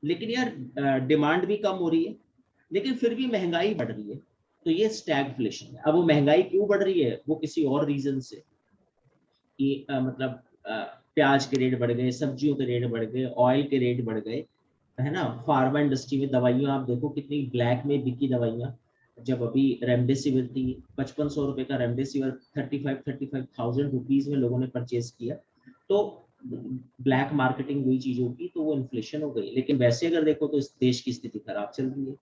लेकिन यार डिमांड भी कम हो रही है, लेकिन फिर भी महंगाई बढ़ रही है, तो ये स्टैगफ्लेशन है। अब वो महंगाई क्यों बढ़ रही है, वो किसी और रीजन से कि मतलब प्याज के रेट बढ़ गए, सब्जियों के रेट बढ़ गए, ऑयल के रेट बढ़ गए, है ना। फार्मा इंडस्ट्री में दवाइयाँ आप देखो कितनी ब्लैक में बिकी दवाइयाँ। जब अभी रेमडेसिविर थी 5500 रुपए का रेमडेसिविर 35,000 रुपीज में लोगों ने परचेज किया, तो ब्लैक मार्केटिंग हुई चीजों की, तो वो इन्फ्लेशन हो गई। लेकिन वैसे अगर देखो तो इस देश की स्थिति खराब चल रही है,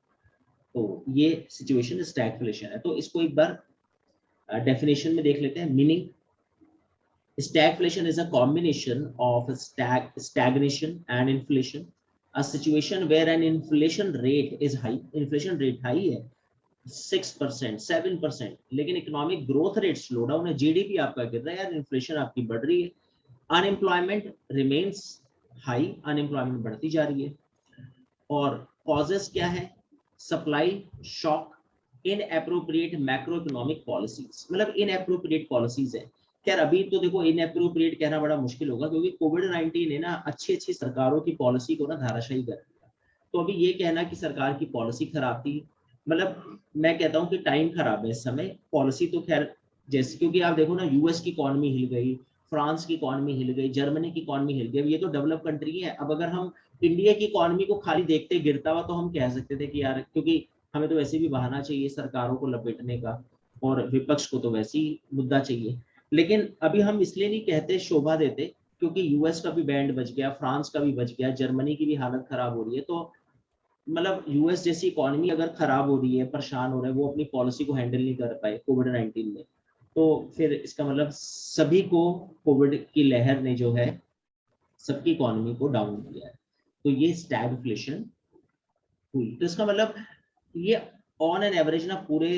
तो ये सिचुएशन स्टैगफ्लेशन है। तो इसको एक बार डेफिनेशन में देख लेते हैं। Meaning, stagflation is a combination of stagnation and inflation, a situation where an inflation rate is high, inflation rate high है 6%, 7%, लेकिन economic growth rate slow down है, जीडीपी आपका गिर रहा है यार, इन्फ्लेशन आपकी बढ़ रही है, अनएम्प्लॉयमेंट रिमेन्स हाई, अनएम्प्लॉयमेंट बढ़ती जा रही है। और कॉजेस क्या है, supply shock, inappropriate macro economic policies, मतलब इनएप्रोप्रिएट पॉलिसीज है। खैर अभी तो देखो इनएप्रोप्रिएट कहना बड़ा मुश्किल होगा, क्योंकि कोविड-19 ने ना अच्छी अच्छी सरकारों की पॉलिसी को ना धाराशायी कर दिया। तो अभी ये कहना कि सरकार की पॉलिसी खराब थी, मतलब मैं कहता हूँ कि टाइम खराब है इस समय। पॉलिसी तो खैर जैसे, क्योंकि आप देखो ना यूएस की इकोनॉमी हिल गई, फ्रांस की इकोनॉमी हिल गई, जर्मनी की इकोनॉमी हिल गई, ये तो डेवलप कंट्री है। अब अगर हम इंडिया की इकोनॉमी को खाली देखते गिरता हुआ, तो हम कह सकते थे कि यार, क्योंकि हमें तो वैसे भी बहाना चाहिए सरकारों को लपेटने का, और विपक्ष को तो वैसे ही मुद्दा चाहिए। लेकिन अभी हम इसलिए नहीं कहते, शोभा देते, क्योंकि यूएस का भी बैंड बच गया, फ्रांस का भी बच गया, जर्मनी की भी हालत खराब हो रही है। तो मतलब यूएस जैसी इकोनॉमी अगर खराब हो रही है, परेशान हो रहा है, वो अपनी पॉलिसी को हैंडल नहीं कर पाए कोविड-19 में, तो फिर इसका मतलब सभी को कोविड की लहर ने जो है सबकी इकोनॉमी को डाउन किया है। तो ये स्टैगफ्लेशन हुई। तो इसका मतलब ये ऑन एन एवरेज ना पूरे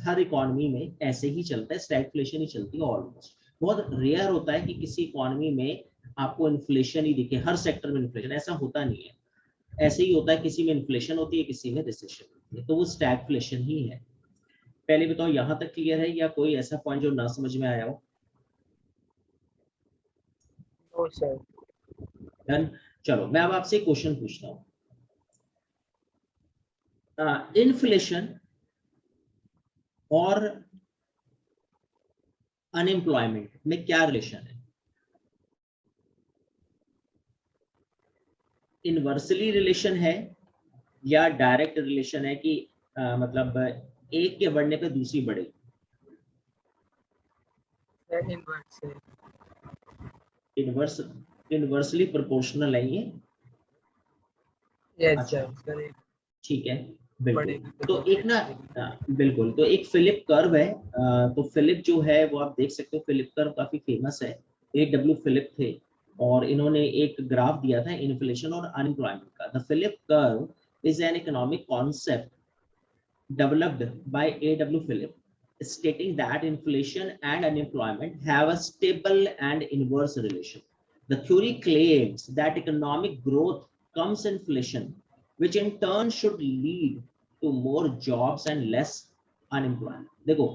हर इकोनॉमी में ऐसे ही चलता है, स्टैगफ्लेशन ही चलती है ऑलमोस्ट। बहुत रेयर होता है कि किसी इकोनॉमी में आपको इन्फ्लेशन ही दिखे, हर सेक्टर में इन्फ्लेशन, ऐसा होता नहीं है। ऐसे ही होता है, किसी में इन्फ्लेशन होती है, किसी में रिसेशन होती है, तो वो स्टैगफ्लेशन ही है। पहले बताओ यहाँ तक क्लियर है या कोई ऐसा पॉइंट जो ना समझ में आया हो? डन। चलो मैं अब आपसे क्वेश्चन पूछता हूँ, इन्फ्लेशन और अनएम्प्लॉयमेंट में क्या रिलेशन है? इनवर्सली रिलेशन है या डायरेक्ट रिलेशन है कि मतलब एक के बढ़ने पे दूसरी बढ़ेगी? इनवर्सली प्रोपोर्शनल है ये। अच्छा, ठीक है, बिल्कुल। तो एक ना बिल्कुल, तो एक फिलिप कर्व है। तो फिलिप जो है वो आप देख सकते हो, फिलिप कर्व काफी फेमस है, AW फिलिप थे, और इन्होंने एक ग्राफ दिया था इन्फ्लेशन और अनएम्प्लॉयमेंट का। The Phillip curve is an economic concept developed by A.W. Philip, stating that inflation and unemployment have a stable and inverse relation. The theory claims that economic growth comes inflation, which in turn should lead to more jobs and less unemployment. देखो,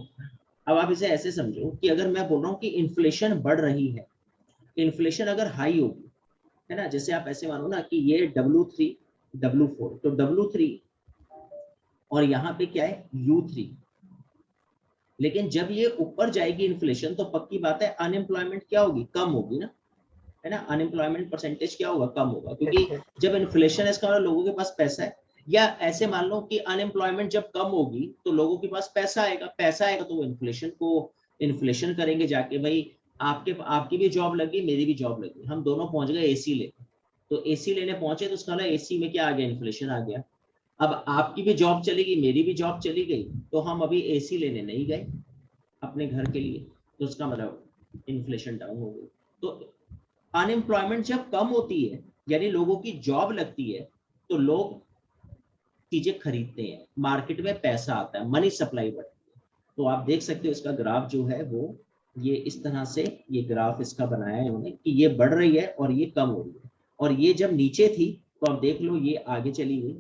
अब आप इसे ऐसे समझो कि अगर मैं बोल रहा हूँ कि इन्फ्लेशन बढ़ रही है, इन्फ्लेशन अगर हाई होगी, है ना, जैसे आप ऐसे मानो ना कि ये W3 W4, तो W3 और यहाँ पे क्या है U3, लेकिन जब ये ऊपर जाएगी इन्फ्लेशन तो पक्की बात है अनएम्प्लॉयमेंट क्या होगी, कम होगी ना, है ना, अनएम्प्लॉयमेंट परसेंटेज क्या होगा, कम होगा, क्योंकि जब इन्फ्लेशन है इसका मतलब लोगों के पास पैसा है। या ऐसे मान लो कि अनएम्प्लॉयमेंट जब कम होगी तो लोगों के पास पैसा आएगा, पैसा आएगा तो वो इन्फ्लेशन को इन्फ्लेशन करेंगे जाके, भाई आपकी भी जॉब लगी, मेरी भी जॉब लगी, हम दोनों पहुंच गए एसी लेने, तो एसी लेने पहुंचे तो उसका मतलब एसी में क्या आ गया, इन्फ्लेशन आ गया। अब आपकी भी जॉब चलेगी, मेरी भी जॉब चली गई, तो हम अभी एसी लेने नहीं गए अपने घर के लिए, तो उसका मतलब इन्फ्लेशन डाउन हो गई। तो अनएम्प्लॉयमेंट जब कम होती है यानी लोगों की जॉब लगती है तो लोग चीजें खरीदते हैं, मार्केट में पैसा आता है, मनी सप्लाई बढ़ती है। तो आप देख सकते हो इसका ग्राफ जो है वो ये इस तरह से ये ग्राफ इसका बनाया है उन्होंने कि ये बढ़ रही है और ये कम हो रही है, और ये जब नीचे थी तो आप देख लो ये आगे चली गई,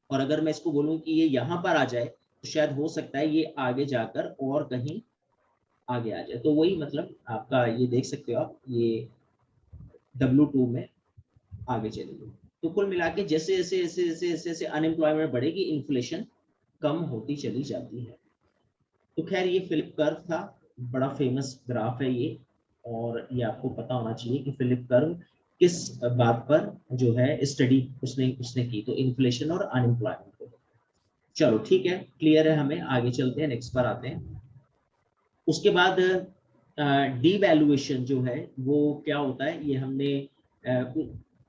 और अगर मैं इसको बोलूं कि ये यहाँ पर आ जाए तो शायद हो सकता है ये आगे जाकर और कहीं आगे आ जाए। तो वही मतलब आपका ये देख सकते हो आप, ये W2 में आगे चलेगी। तो कुल मिला के जैसे जैसे जैसे जैसे जैसे जैसे अनएम्प्लॉयमेंट बढ़ेगी इन्फ्लेशन कम होती चली जाती है। तो खैर ये फिलिप कर्व था, बड़ा फेमस ग्राफ है ये, और ये आपको पता होना चाहिए कि फिलिप कर्व किस बात पर जो है स्टडी उसने की, तो इन्फ्लेशन और अनएम्प्लॉयमेंट को। चलो ठीक है, क्लियर है, हमें आगे चलते हैं, नेक्स्ट पर आते हैं। उसके बाद डीवैल्यूएशन जो है वो क्या होता है, ये हमने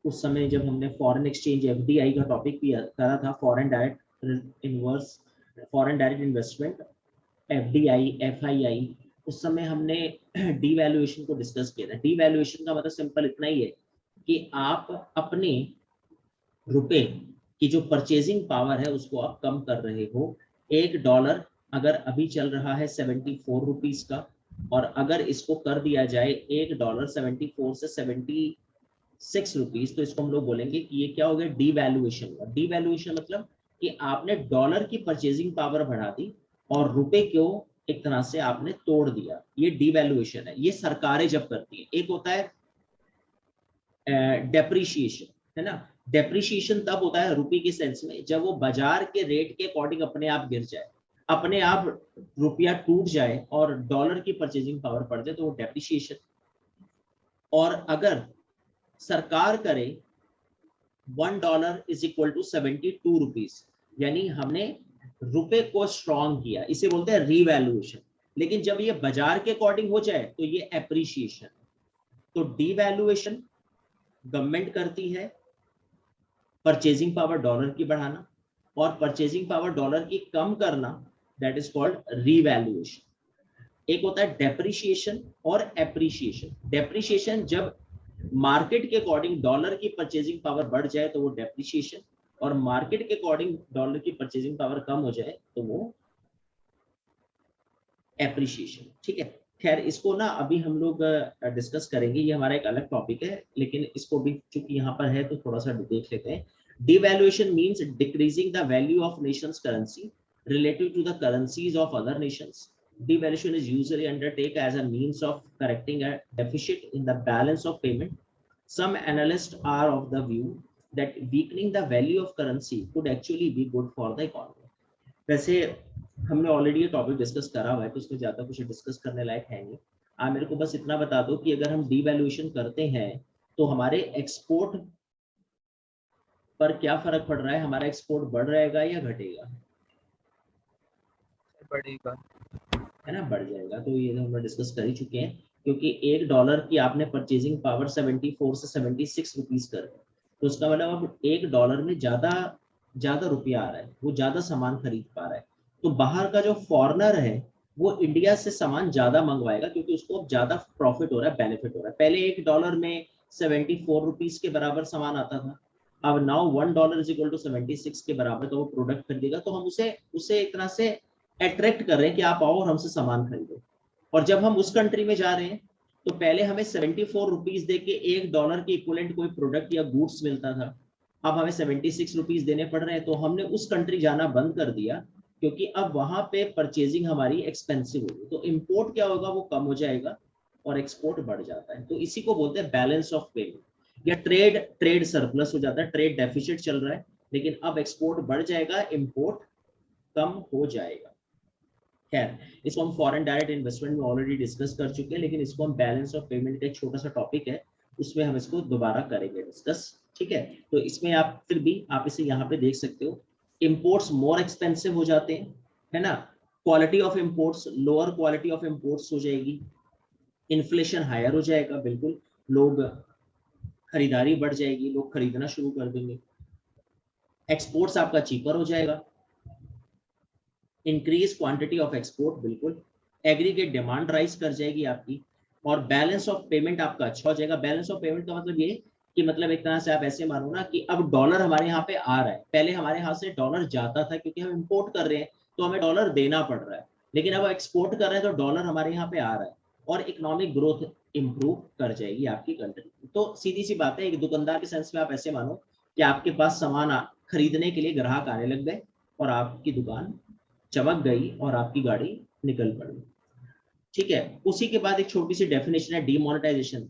उस समय जब हमने फॉरेन एक्सचेंज FDI का टॉपिक भी करा था, foreign direct investment, FDI FII, उस समय हमने डीवैल्यूएशन को डिस्कस किया था। डीवैल्यूएशन का मतलब सिंपल इतना ही है कि आप अपने रुपए की जो परचेजिंग पावर है उसको आप कम कर रहे हो। $1 अगर अभी चल रहा है 74 रुपीज का, और अगर इसको कर दिया जाए $1 74 से 76 रुपीज, तो इसको हम लोग बोलेंगे कि ये क्या हो गया, डीवैल्यूएशन। डीवैल्यूएशन मतलब कि आपने डॉलर की परचेजिंग पावर बढ़ा दी और रुपए को एक तरह से आपने तोड़ दिया, ये डीवैल्यूएशन है। ये सरकारें जब करती है, एक होता है डेप्रिशिएशन, है ना, डेप्रिशिएशन तब होता है रुपये के सेंस में जब वो बाजार के रेट के अकॉर्डिंग अपने आप गिर जाए, अपने आप रुपया टूट जाए और डॉलर की परचेजिंग पावर बढ़ जाए, तो वो डेप्रिशिएशन। और अगर सरकार करे $1 इज इक्वल टू 72 रुपीज, यानी हमने रुपए को स्ट्रॉन्ग किया, इसे बोलते हैं रीवैल्यूएशन। लेकिन जब ये बाजार के अकॉर्डिंग हो जाए तो ये एप्रिशिएशन। तो डीवैल्यूएशन गवर्नमेंट करती है, परचेजिंग पावर डॉलर की बढ़ाना, और परचेजिंग पावर डॉलर की कम करना, दैट इज कॉल्ड रीवैल्यूएशन। एक होता है डेप्रिशिएशन और एप्रिशिएशन। डेप्रिशिएशन जब मार्केट के अकॉर्डिंग डॉलर की परचेजिंग पावर बढ़ जाए तो वो डेप्रिशिएशन, और मार्केट के अकॉर्डिंग डॉलर की परचेजिंग पावर कम हो जाए तो वो एप्रिशिएशन। ठीक है, खैर इसको ना अभी हम लोग डिस्कस करेंगे, ये हमारा एक अलग टॉपिक है, लेकिन इसको भी चूंकि यहाँ पर है तो थोड़ा सा देख लेते हैं। Devaluation means decreasing the value of Nations currency relative to the currencies of other nations. Devaluation is usually undertaken as a means of correcting a deficit in the balance of payment. Some analysts are of the view that weakening the value of currency could actually be good for the economy. वैसे हमने already ये topic discuss करा हुआ है तो इसमें ज्यादा कुछ डिस्कस करने लायक है नहीं। आप मेरे को बस इतना बता दो कि अगर हम डीवैल्यूएशन करते हैं तो हमारे एक्सपोर्ट पर क्या फर्क पड़ रहा है, हमारा एक्सपोर्ट बढ़ रहेगा या घटेगा, बढ़ेगा, है ना, बढ़ जाएगा। तो ये हम डिस्कस कर ही चुके हैं, क्योंकि $1 की आपने परचेजिंग पावर 74 से 76 रुपीज कर, तो उसका मतलब अब $1 में ज्यादा रुपया आ रहा है, वो ज्यादा सामान खरीद पा रहा है। तो बाहर का जो फॉरेनर है वो इंडिया से सामान ज्यादा मंगवाएगा क्योंकि उसको अब ज्यादा प्रॉफिट हो रहा है, बेनिफिट हो रहा है। पहले $1 में 74 रुपीज के बराबर सामान आता था, अब नाउ $1 इज इक्वल टू 76 के बराबर का वो प्रोडक्ट खरीदेगा, तो हम उसे एक तरह से अट्रैक्ट कर रहे हैं कि आप आओ और हमसे सामान खरीदो। और जब हम उस कंट्री में जा रहे हैं तो पहले हमें 74 रुपीज दे के $1 के इक्विवेलेंट कोई प्रोडक्ट या गुड्स मिलता था, अब हमें 76 रुपीज देने पड़ रहे हैं। तो हमने उस कंट्री जाना बंद कर दिया क्योंकि अब वहां पे परचेजिंग हमारी एक्सपेंसिव होगी, तो इंपोर्ट क्या होगा, वो कम हो जाएगा और एक्सपोर्ट बढ़ जाता है। तो इसी को बोलते हैं बैलेंस ऑफ पेमेंट, या ट्रेड सरप्लस हो जाता है, ट्रेड डेफिसिट चल रहा है लेकिन अब एक्सपोर्ट बढ़ जाएगा, इंपोर्ट कम हो जाएगा। खैर, इसको हम फॉरेन डायरेक्ट इन्वेस्टमेंट में ऑलरेडी डिस्कस कर चुके हैं, लेकिन इसको हम बैलेंस ऑफ पेमेंट का एक छोटा सा टॉपिक है, उसमें हम इसको दोबारा करेंगे डिस्कस, ठीक है। तो इसमें आप फिर भी आप इसे यहाँ पे देख सकते हो, इंपोर्ट्स मोर एक्सपेंसिव हो जाते हैं, है ना, quality of imports, lower quality of imports हो जाएगी, इन्फ्लेशन हायर हो जाएगा, बिल्कुल, लोग खरीदारी बढ़ जाएगी, लोग खरीदना शुरू कर देंगे, एक्सपोर्ट्स आपका चीपर हो जाएगा, इंक्रीज क्वांटिटी ऑफ एक्सपोर्ट, बिल्कुल, एग्रीगेट डिमांड राइज कर जाएगी आपकी, और बैलेंस ऑफ पेमेंट आपका अच्छा हो जाएगा। बैलेंस ऑफ पेमेंट का मतलब ये कि मतलब एक तरह से आप ऐसे मानो ना कि अब डॉलर हमारे यहाँ पे आ रहा है, पहले हमारे यहाँ से डॉलर जाता था क्योंकि हम इंपोर्ट कर रहे हैं तो हमें डॉलर देना पड़ रहा है, लेकिन अब एक्सपोर्ट कर रहे हैं तो डॉलर हमारे यहाँ पे आ रहा है और इकोनॉमिक ग्रोथ इंप्रूव कर जाएगी आपकी कंट्री। तो सीधी सी बात है, एक दुकानदार के सेंस में आप ऐसे मानो कि आपके पास सामान खरीदने के लिए ग्राहक आने लग गए और आपकी दुकान चमक गई और आपकी गाड़ी निकल पड़ी, ठीक है। उसी के बाद एक छोटी सी डेफिनेशन है डीमोनेटाइजेशन।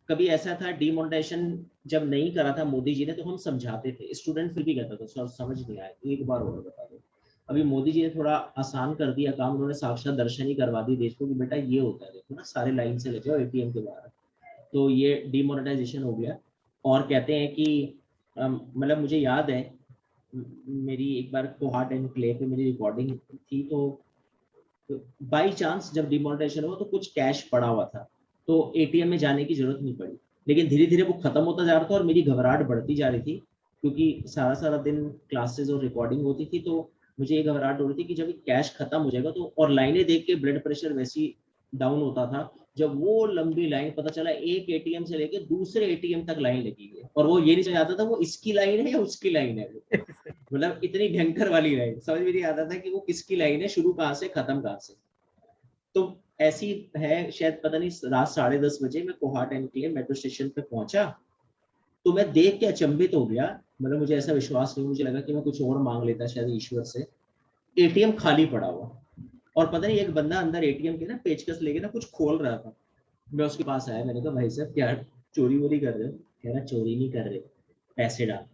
कभी ऐसा था डीमोनेटाइजेशन जब नहीं करा था मोदी जी ने तो हम समझाते थे, स्टूडेंट फिर भी कहता था सर समझ नहीं आया, एक बार और बता दो। अभी मोदी जी ने थोड़ा आसान कर दिया काम, उन्होंने साक्षात दर्शन ही करवा दी देश को कि बेटा ये होता है, देखो ना सारे लाइन से लगे हो एटीएम के बाहर, तो ये डीमोनेटाइजेशन हो गया। और कहते हैं कि मतलब मुझे याद है मेरी एक बार कोहाट एंड क्ले पे मेरी रिकॉर्डिंग थी, तो बाई चांस जब डिमोनेटाइजेशन हुआ तो कुछ कैश पड़ा हुआ था, तो एटीएम में जाने की जरूरत नहीं पड़ी, लेकिन धीरे धीरे वो खत्म होता जा रहा था और मेरी घबराहट बढ़ती जा रही थी क्योंकि सारा सारा दिन क्लासेस और रिकॉर्डिंग होती थी, तो मुझे ये घबराहट हो रही थी कि जब कैश खत्म हो जाएगा तो, और लाइनें देख के ब्लड प्रेशर वैसी डाउन होता था, जब वो लंबी लाइन, पता चला एक एटीएम से लेके दूसरे एटीएम तक लाइन लगी है और वो ये नहीं समझ आता था वो इसकी लाइन है या उसकी लाइन है, मतलब इतनी भयंकर वाली लाइन समझ में नहीं आता था कि वो किसकी लाइन है, शुरू कहाँ से खत्म कहाँ से। तो ऐसी है, शायद पता नहीं रात 10:30 बजे मैं Kohat and clay metro station पे पहुंचा, तो मैं देख के अचंभित हो गया, मतलब मुझे ऐसा विश्वास नहीं, मुझे लगा कि मैं कुछ और मांग लेता शायद ईश्वर से, एटीएम खाली पड़ा हुआ और पता नहीं एक बंदा अंदर एटीएम के ना पेचकस लेके ना कुछ खोल रहा था। मैं उसके पास आया, मैंने कहा भाई साहब क्या चोरी वोरी कर रहे हो? कह रहा चोरी नहीं कर रहे, पैसे डाल।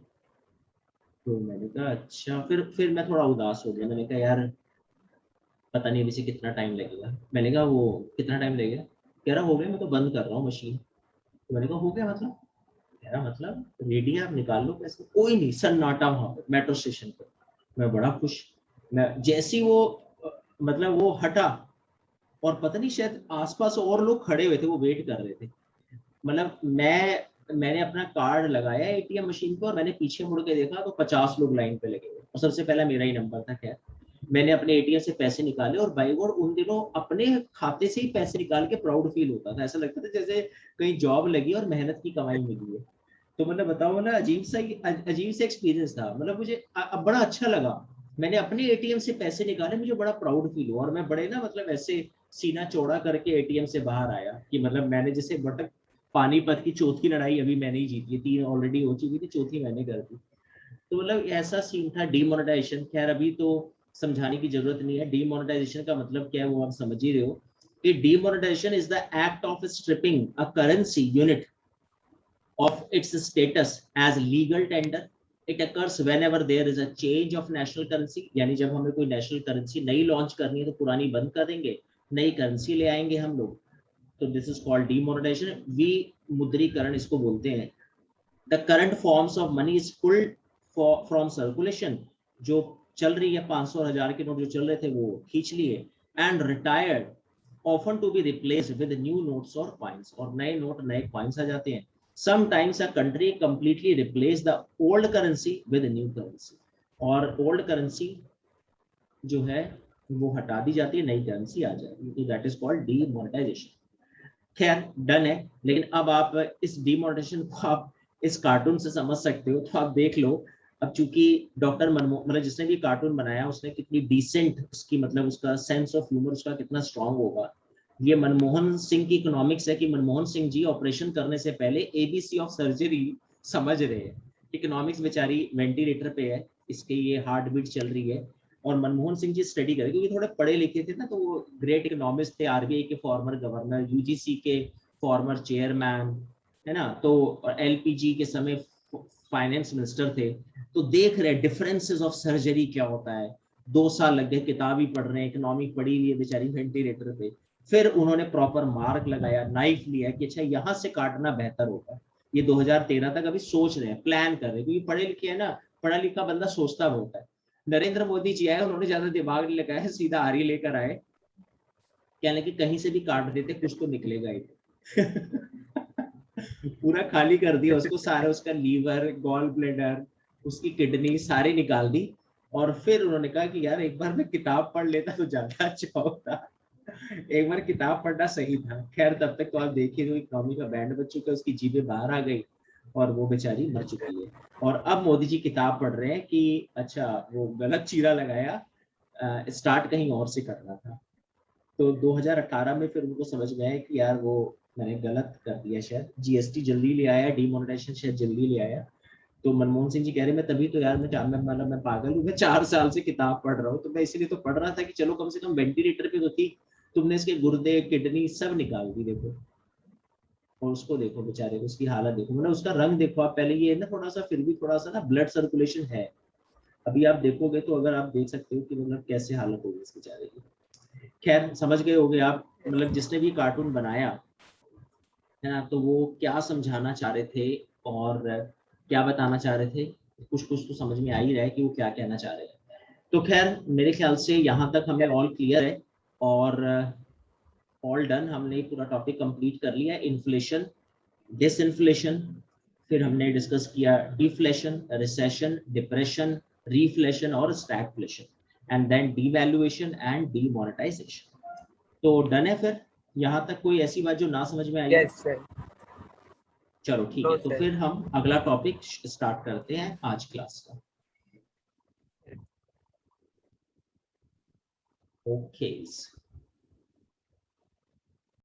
तो मैंने कहा अच्छा, फिर मैं थोड़ा उदास हो गया, मैंने कहा यार पता नहीं अभी से कितना टाइम लगेगा। मैंने कहा वो कितना टाइम लगेगा? कह रहा हो गया, मैं तो बंद कर रहा हूँ मशीन। तो मैंने कहा हो गया मतलब? कह रहा मतलब रेडी है, आप निकाल लो पैसे। कोई नहीं, सन्नाटा वहां पे मेट्रो स्टेशन पे। मैं बड़ा खुश, मैं जैसी वो मतलब वो हटा और पता नहीं शायद आसपास और लोग खड़े हुए थे, वो वेट कर रहे थे, मतलब मैंने अपना कार्ड लगाया एटीएम मशीन पर और मैंने पीछे मुड़ के देखा तो 50 लोग लाइन पे लगे हुए और सबसे पहला मेरा ही नंबर था। खैर मैंने अपने एटीएम से पैसे निकाले और बाई गॉड उन दिनों अपने खाते से ही पैसे निकाल के प्राउड फील होता था, ऐसा लगता था जैसे कहीं जॉब लगी और मेहनत की कमाई मिली है। तो मतलब बताओ ना, अजीब सा एक्सपीरियंस था, मतलब मुझे बड़ा अच्छा लगा। मैंने अपने एटीएम से पैसे निकाले, मुझे बड़ा प्राउड फील हुआ और मैं बड़े ना मतलब ऐसे सीना चौड़ा करके एटीएम से बाहर आया कि मतलब मैंने जैसे बटक पानीपत की चौथी लड़ाई अभी मैंने ही जीती है, 3 ऑलरेडी हो चुकी थी, चौथी मैंने कर दी। तो मतलब ऐसा सीन था डीमोनेटाइजेशन। खैर अभी तो समझाने की जरूरत नहीं है, डीमोनेटाइजेशन का मतलब क्या है वो आप समझ ही रहे हो कि demonetisation is the act of stripping a currency unit of its status as legal tender. It occurs whenever there is a change of national currency, यानी जब हमें कोई नेशनल करेंसी नई लॉन्च करनी है तो पुरानी बंद कर देंगे, नई करेंसी ले आएंगे हम लोग, तो दिस इज कॉल्ड डीमोनेटाइजेशन, विमुद्रीकरण इसको बोलते हैं। The current forms of money is pulled from circulation, जो चल रही है 500 और 1000 के नोट जो चल रहे थे वो खींच लिए, and retired often to be replaced with new notes और कॉइन्स, और नए नोट नए कॉइन्स आ जाते हैं। Sometimes a country completely replace the old currency with a new currency, और old currency जो है वो हटा दी जाती है, नई करेंसी आ जाती है, तो that is called demonetization. खैर डन है, लेकिन अब आप इस डिमोनेटाइजेशन को आप इस कार्टून से समझ सकते हो, तो आप देख लो। अब चूंकि डॉक्टर मनमोहन, मतलब जिसने भी कार्टून बनाया उसने कितनी डिसेंट उसकी, मतलब उसका सेंस ऑफ ह्यूमर उसका कितना स्ट्रांग होगा। ये मनमोहन सिंह की इकोनॉमिक्स है कि मनमोहन सिंह जी ऑपरेशन करने से पहले एबीसी ऑफ सर्जरी समझ रहे हैं। इकोनॉमिक्स बेचारी वेंटिलेटर पे है, इसके ये हार्ट बीट चल रही है, और मनमोहन सिंह जी स्टडी करें क्योंकि थोड़े पढ़े लिखे थे ना, तो वो ग्रेट इकोनॉमिस्ट थे, आरबीआई के फॉर्मर गवर्नर, यूजीसी के फॉर्मर चेयरमैन, है ना, तो एलपीजी के समय फाइनेंस मिनिस्टर थे। तो देख रहे डिफरेंसेस ऑफ सर्जरी क्या होता है। 2 साल लग गए, किताब ही पढ़ रहे हैं, इकोनॉमिक पढ़ी हुई है बेचारी वेंटिलेटर पे। फिर उन्होंने प्रॉपर मार्क लगाया, नाइफ लिया कि अच्छा यहाँ से काटना बेहतर होगा। ये 2013 तक अभी सोच रहे हैं, प्लान कर रहे हैं, क्योंकि पढ़े लिखे है ना, पढ़ा लिखा बंदा सोचता बहुत है। नरेंद्र मोदी जी आए, उन्होंने ज्यादा दिमाग नहीं लगाया, सीधा आरी लेकर आए, कहने कि कहीं से भी काट देते कुछ तो निकलेगा ही। पूरा खाली कर दिया उसको, सारा उसका लीवर, गॉल ब्लेडर, उसकी किडनी सारी निकाल दी। और फिर उन्होंने कहा कि यार एक बार मैं किताब पढ़ लेता तो ज्यादा अच्छा होता। एक बार किताब पढ़ना सही था। खैर तब तक तो आप देखिए, जो इकोनॉमी का बैंड बज चुका है, उसकी जीभें बाहर आ गई और वो बेचारी मर चुकी है। और अब मोदी जी किताब पढ़ रहे हैं कि अच्छा वो गलत चीरा लगाया, स्टार्ट कहीं और से करना था। तो 2018 में फिर उनको समझ में आया कि यार वो मैंने गलत कर दिया, शायद जीएसटी जल्दी ले आया, डिमोनेटाइजेशन शायद जल्दी ले आया। तो मनमोहन सिंह जी कह रहे मैं तभी तो यार मैं पागल हूँ, मैं 4 साल से किताब पढ़ रहा हूँ, तो मैं इसीलिए तो पढ़ रहा था कि चलो कम से कम वेंटिलेटर पे तो थी, तुमने इसके गुर्दे किडनी सब निकाल दी देखो। और उसको देखो बेचारे को, उसकी हालत देखो, मतलब उसका रंग देखो आप पहले, ये ना थोड़ा सा फिर भी थोड़ा सा ना ब्लड सर्कुलेशन है। अभी आप देखोगे तो अगर आप देख सकते हो कि मतलब कैसे हालत होगी इस बेचारे की। खैर समझ गए होगे आप, मतलब जिसने भी कार्टून बनाया है ना, तो वो क्या समझाना चाह रहे थे और क्या बताना चाह रहे थे, कुछ कुछ तो समझ में आ ही रहा है कि वो क्या कहना चाह रहे हैं। तो खैर मेरे ख्याल से यहाँ तक हमें ऑल क्लियर है, और ऑल डन, हमने पूरा टॉपिक कंप्लीट कर लिया। इन्फ्लेशन, डिसइन्फ्लेशन, फिर हमने डिस्कस किया डिफ्लेशन, रिसेशन, डिप्रेशन, रीफ्लेशन और stagflation, and then devaluation and demonetisation. तो डन है फिर, यहाँ तक कोई ऐसी बात जो ना समझ में आई हो? Yes sir. चलो ठीक नो है, तो सर। फिर हम अगला टॉपिक स्टार्ट करते हैं आज क्लास का। ओके।